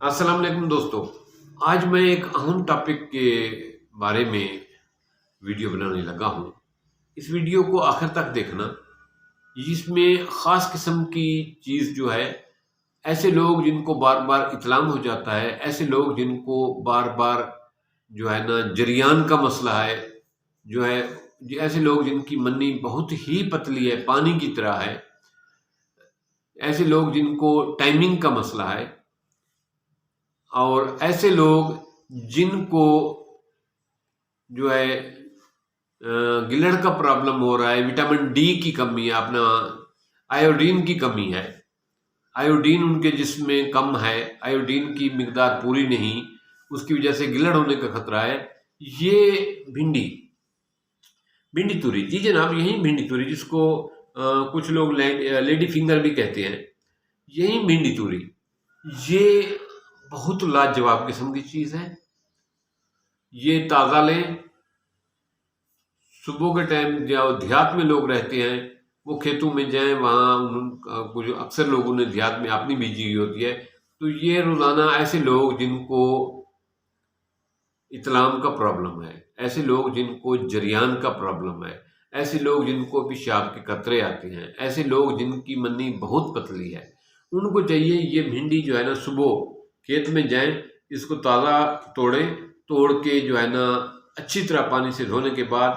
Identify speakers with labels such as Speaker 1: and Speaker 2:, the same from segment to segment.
Speaker 1: السلام علیکم دوستو، آج میں ایک اہم ٹاپک کے بارے میں ویڈیو بنانے لگا ہوں۔ اس ویڈیو کو آخر تک دیکھنا، جس میں خاص قسم کی چیز جو ہے، ایسے لوگ جن کو بار بار اطلام ہو جاتا ہے، ایسے لوگ جن کو بار بار جو ہے نا جریان کا مسئلہ ہے، جو ہے ایسے لوگ جن کی منی بہت ہی پتلی ہے، پانی کی طرح ہے، ایسے لوگ جن کو ٹائمنگ کا مسئلہ ہے، اور ایسے لوگ جن کو جو ہے گلڑ کا پرابلم ہو رہا ہے، وٹامن ڈی کی کمی ہے، اپنا آیوڈین کی کمی ہے، آیوڈین ان کے جسم میں کم ہے، آیوڈین کی مقدار پوری نہیں، اس کی وجہ سے گلڑ ہونے کا خطرہ ہے۔ یہ بھنڈی توری، جی جناب، یہی بھنڈی توری جس کو کچھ لوگ لیڈی فنگر بھی کہتے ہیں، یہی بھنڈی توری، یہ بہت لاجواب قسم کی چیز ہے۔ یہ تازہ لیں، صبح کے ٹائم جو دیہات میں لوگ رہتے ہیں وہ کھیتوں میں جائیں، وہاں کچھ اکثر لوگوں نے دیہات میں اپنی بیجی ہوئی ہوتی ہے، تو یہ روزانہ ایسے لوگ جن کو اطلام کا پرابلم ہے، ایسے لوگ جن کو جریان کا پرابلم ہے، ایسے لوگ جن کو پیشاب کے قطرے آتے ہیں، ایسے لوگ جن کی منی بہت پتلی ہے، ان کو چاہیے یہ بھنڈی جو ہے نا صبح کھیت میں جائیں، اس کو تازہ توڑ کے جو ہے نا اچھی طرح پانی سے دھونے کے بعد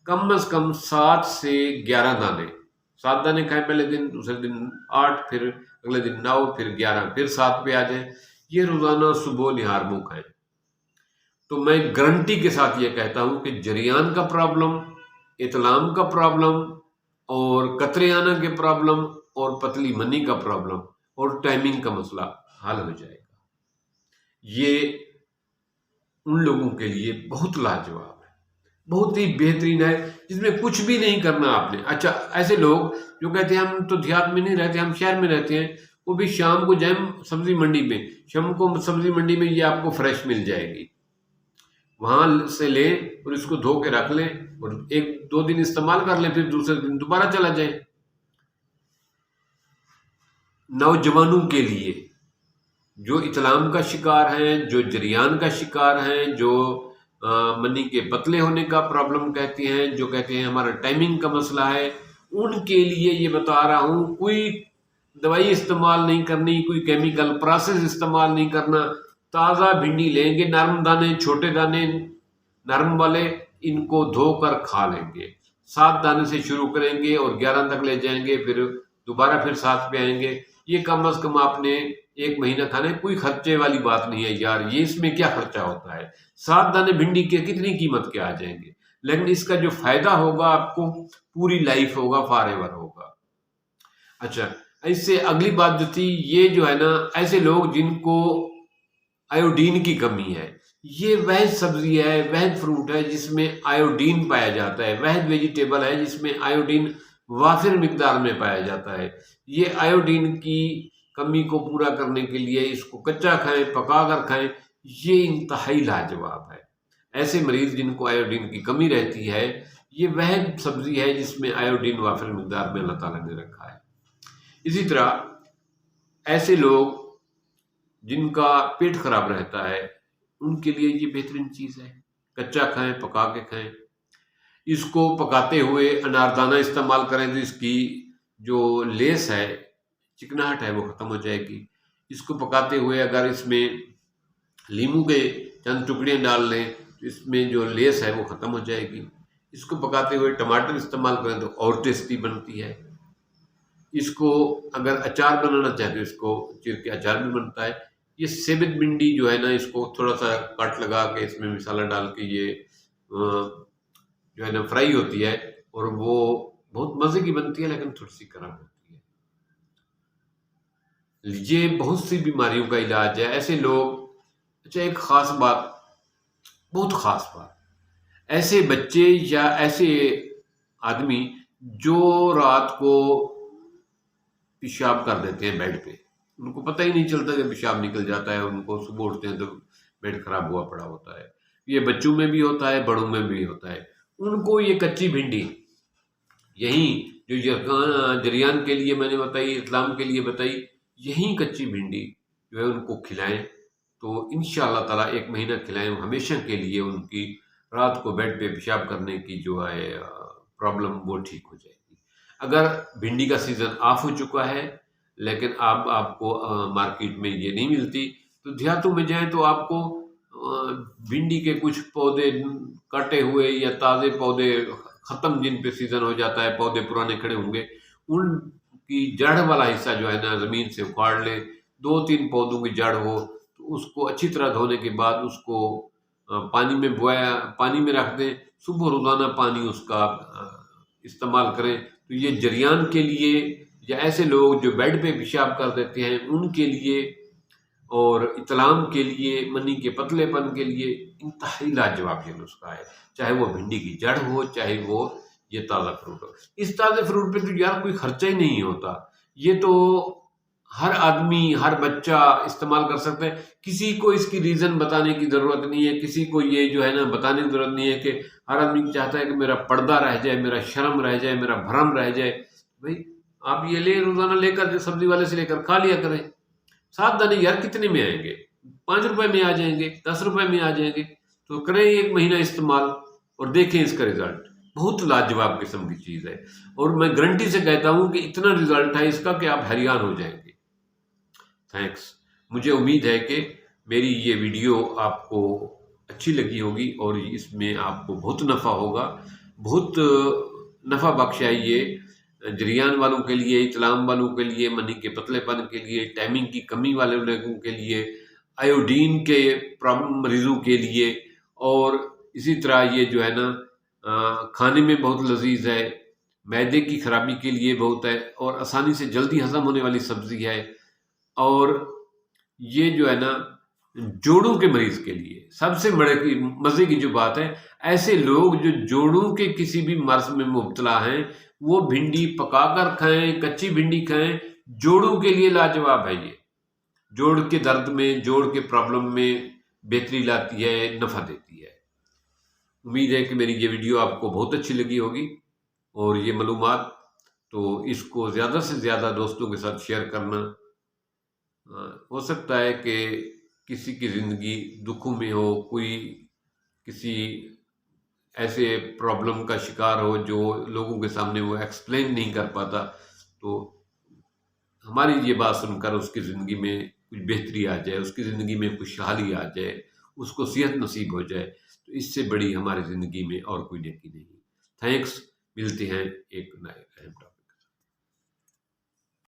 Speaker 1: کم از کم 7 سے 11 دانے، 7 دانے کھائیں پہلے دن، دوسرے دن 8، پھر اگلے دن 9، پھر 11، پھر 7 پہ آ جائیں۔ یہ روزانہ صبح نہار منہ کھائیں، تو میں گارنٹی کے ساتھ یہ کہتا ہوں کہ جریان کا پرابلم، اطلام کا پرابلم، اور قطرے آنا کے پرابلم، اور پتلی منی کا پرابلم، اور ٹائمنگ کا مسئلہ حل ہو جائے گا۔ یہ ان لوگوں کے لیے بہت لاجواب ہے، بہت ہی بہترین ہے، جس میں کچھ بھی نہیں کرنا آپ نے۔ اچھا، ایسے لوگ جو کہتے ہیں ہم تو دیہات میں نہیں رہتے، ہم شہر میں رہتے ہیں، وہ بھی شام کو جائیں سبزی منڈی میں، شام کو سبزی منڈی میں یہ آپ کو فریش مل جائے گی، وہاں سے لیں اور اس کو دھو کے رکھ لیں، اور 1-2 دن استعمال کر لیں، پھر دوسرے دن دوبارہ چلا جائیں۔ نوجوانوں کے لیے جو اطلام کا شکار ہیں، جو جریان کا شکار ہیں، جو منی کے پتلے ہونے کا پرابلم کہتے ہیں، جو کہتے ہیں ہمارا ٹائمنگ کا مسئلہ ہے، ان کے لیے یہ بتا رہا ہوں، کوئی دوائی استعمال نہیں کرنی، کوئی کیمیکل پروسیس استعمال نہیں کرنا، تازہ بھنڈی لیں گے، نرم دانے، چھوٹے دانے نرم والے، ان کو دھو کر کھا لیں گے، 7 دانے سے شروع کریں گے اور 11 تک لے جائیں گے، پھر دوبارہ پھر 7 پہ آئیں گے۔ یہ کم از کم آپ نے 1 مہینہ کھانا ہے، کوئی خرچے والی بات نہیں ہے یار، یہ اس میں کیا خرچہ ہوتا ہے، 7 دانے بھنڈی کے کتنی قیمت کے آ جائیں گے، لیکن اس کا جو فائدہ ہوگا آپ کو پوری لائف ہوگا، فار ایور ہوگا۔ اچھا، اس سے اگلی بات جو تھی، یہ جو ہے نا ایسے لوگ جن کو آیوڈین کی کمی ہے، یہ وہد سبزی ہے، وہد فروٹ ہے جس میں آیوڈین پایا جاتا ہے، وہد ویجیٹیبل ہے جس میں آیوڈین وافر مقدار میں پایا جاتا ہے۔ یہ آیوڈین کی کمی کو پورا کرنے کے لیے اس کو کچا کھائیں، پکا کر کھائیں، یہ انتہائی لاجواب ہے۔ ایسے مریض جن کو آیوڈین کی کمی رہتی ہے، یہ وہد سبزی ہے جس میں آیوڈین وافر مقدار میں اللہ تعالیٰ نے رکھا ہے۔ اسی طرح ایسے لوگ جن کا پیٹ خراب رہتا ہے، ان کے لیے یہ بہترین چیز ہے، کچا کھائیں، پکا کے کھائیں۔ اس کو پکاتے ہوئے اناردانہ استعمال کریں تو اس کی جو لیس ہے، چکناہٹ ہے، وہ ختم ہو جائے گی۔ اس کو پکاتے ہوئے اگر اس میں لیموں کے چند ٹکڑے ڈال لیں تو اس میں جو لیس ہے وہ ختم ہو جائے گی۔ اس کو پکاتے ہوئے ٹماٹر استعمال کریں تو اور ٹیسٹی بنتی ہے۔ اس کو اگر اچار بنانا چاہتے اس کو چیر کے اچار بھی بنتا ہے۔ یہ سیبت بھنڈی جو ہے نا، اس کو تھوڑا سا کٹ لگا کے اس میں مسالہ ڈال کے یہ جو ہے نا فرائی ہوتی ہے، اور وہ بہت مزے کی بنتی ہے، لیکن تھوڑی سی خراب ہوتی ہے۔ یہ بہت سی بیماریوں کا علاج ہے۔ ایسے لوگ، اچھا ایک خاص بات، بہت خاص بات، ایسے بچے یا ایسے آدمی جو رات کو پیشاب کر دیتے ہیں بیڈ پہ، ان کو پتہ ہی نہیں چلتا کہ پیشاب نکل جاتا ہے، ان کو صبح اٹھتے ہیں تو بیڈ خراب ہوا پڑا ہوتا ہے۔ یہ بچوں میں بھی ہوتا ہے، بڑوں میں بھی ہوتا ہے۔ ان کو یہ کچی بھنڈی، یہی جو جریان کے لیے میں نے بتائی، اطلام کے لیے بتائی، یہی کچی بھنڈی جو ہے ان کو کھلائیں، تو انشاءاللہ تعالیٰ 1 مہینہ کھلائیں، ہمیشہ کے لیے ان کی رات کو بیڈ پہ پیشاب کرنے کی جو ہے پرابلم وہ ٹھیک ہو جائے گی۔ اگر بھنڈی کا سیزن آف ہو چکا ہے لیکن آپ کو مارکیٹ میں یہ نہیں ملتی، تو دیہاتوں میں جائیں تو آپ کو بھنڈی کے کچھ پودے کٹے ہوئے یا تازے پودے ختم جن پہ سیزن ہو جاتا ہے، پودے پرانے کھڑے ہوں گے، ان کی جڑ والا حصہ جو ہے نا زمین سے اکھاڑ لیں، 2-3 پودوں کی جڑ ہو تو اس کو اچھی طرح دھونے کے بعد اس کو پانی میں رکھ دیں، صبح روزانہ پانی اس کا استعمال کریں، تو یہ جریان کے لیے یا ایسے لوگ جو بیڈ پہ پیشاب کر دیتے ہیں ان کے لیے اور اطلام کے لیے، منی کے پتلے پن کے لیے انتہائی لاجواب یہ نسخہ ہے، چاہے وہ بھنڈی کی جڑ ہو، چاہے وہ یہ تازہ فروٹ ہو۔ اس تازے فروٹ پہ تو یار کوئی خرچہ ہی نہیں ہوتا، یہ تو ہر آدمی، ہر بچہ استعمال کر سکتا ہے، کسی کو اس کی ریزن بتانے کی ضرورت نہیں ہے، کسی کو یہ جو ہے نا بتانے کی ضرورت نہیں ہے کہ ہر آدمی چاہتا ہے کہ میرا پردہ رہ جائے، میرا شرم رہ جائے، میرا بھرم رہ جائے۔ بھائی آپ یہ روزانہ لے کر سبزی والے سے لے کر کھا لیا کریں، 7 دانے یار کتنے میں آئیں گے؟ 5 روپے میں آ جائیں گے، 10 روپے میں آ جائیں گے، تو کریں 1 مہینہ استعمال اور دیکھیں اس کا رزلٹ، بہت لاجواب قسم کی چیز ہے، اور میں گارنٹی سے کہتا ہوں کہ اتنا رزلٹ ہے اس کا کہ آپ حیران ہو جائیں گے۔ تھینکس۔ مجھے امید ہے کہ میری یہ ویڈیو آپ کو اچھی لگی ہوگی اور اس میں آپ کو بہت نفع ہوگا، بہت نفع بخش ہے یہ جریان والوں کے لیے، اطلام والوں کے لیے، منی کے پتلے پن کے لیے، ٹائمنگ کی کمی والے لوگوں کے لیے، آیوڈین کے پرابلم مریضوں کے لیے، اور اسی طرح یہ جو ہے نا کھانے میں بہت لذیذ ہے، معدے کی خرابی کے لیے بہت ہے، اور آسانی سے جلدی ہضم ہونے والی سبزی ہے، اور یہ جو ہے نا جوڑوں کے مریض کے لیے سب سے بڑے مزے کی جو بات ہے، ایسے لوگ جو جوڑوں کے کسی بھی مرض میں مبتلا ہیں وہ بھنڈی پکا کر کھائیں، کچی بھنڈی کھائیں، جوڑوں کے لیے لاجواب ہے، یہ جوڑ کے درد میں، جوڑ کے پرابلم میں بہتری لاتی ہے، نفع دیتی ہے۔ امید ہے کہ میری یہ ویڈیو آپ کو بہت اچھی لگی ہوگی، اور یہ معلومات تو اس کو زیادہ سے زیادہ دوستوں کے ساتھ شیئر کرنا، ہو سکتا ہے کہ کسی کی زندگی دکھوں میں ہو، کوئی کسی ایسے پرابلم کا شکار ہو جو لوگوں کے سامنے وہ ایکسپلین نہیں کر پاتا، تو ہماری یہ بات سن کر اس کی زندگی میں کچھ بہتری آ جائے، اس کی زندگی میں خوشحالی آ جائے، اس کو صحت نصیب ہو جائے، تو اس سے بڑی ہماری زندگی میں اور کوئی نیکی نہیں۔ تھینکس، ملتے ہیں ایک نئے اہم ٹاپک۔